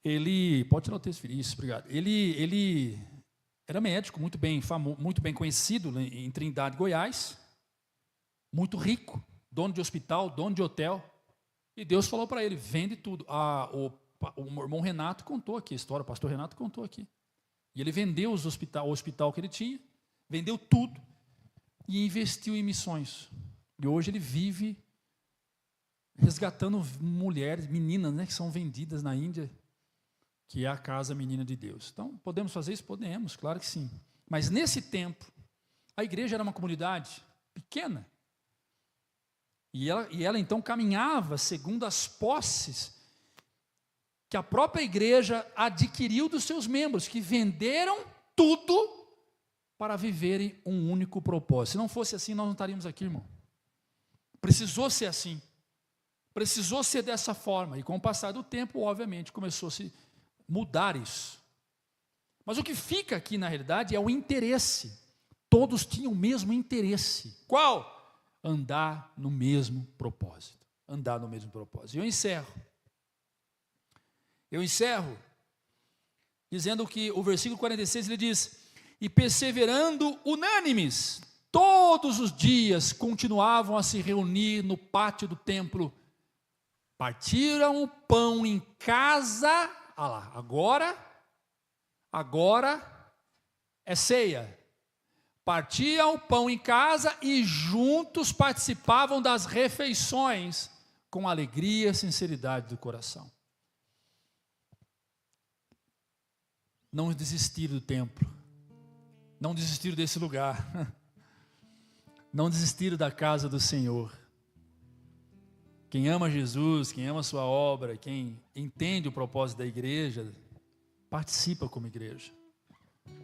Ele, pode tirar o texto, filho, isso, obrigado. Ele era médico, muito bem conhecido em Trindade, Goiás, muito rico, dono de hospital, dono de hotel. E Deus falou para ele, vende tudo. O irmão Renato contou aqui a história, o pastor Renato contou aqui. E ele vendeu o hospital que ele tinha, vendeu tudo e investiu em missões. E hoje ele vive resgatando mulheres, meninas, né, que são vendidas na Índia, que é a Casa Menina de Deus. Então, podemos fazer isso? Podemos, claro que sim. Mas nesse tempo, a igreja era uma comunidade pequena. E ela então caminhava segundo as posses que a própria igreja adquiriu dos seus membros, que venderam tudo para viverem um único propósito. Se não fosse assim, nós não estaríamos aqui, irmão. Precisou ser assim. Precisou ser dessa forma. E com o passar do tempo, obviamente, começou a se mudar isso. Mas o que fica aqui, na realidade, é o interesse. Todos tinham o mesmo interesse. Qual? Andar no mesmo propósito. Andar no mesmo propósito. E eu encerro dizendo que o versículo 46, ele diz: e perseverando unânimes, todos os dias continuavam a se reunir no pátio do templo, partiram o pão em casa. Olha lá, agora é ceia. Partiam o pão em casa e juntos participavam das refeições com alegria e sinceridade do coração. Não desistiram do templo, não desistiram desse lugar, não desistiram da casa do Senhor. Quem ama Jesus, quem ama a sua obra, quem entende o propósito da igreja, participa como igreja,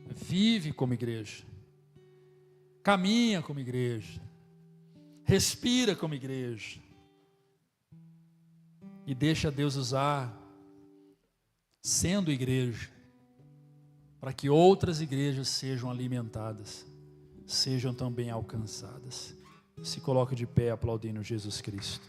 vive como igreja, caminha como igreja, respira como igreja, e deixa Deus usar, sendo igreja, para que outras igrejas sejam alimentadas, sejam também alcançadas. Se coloque de pé aplaudindo Jesus Cristo.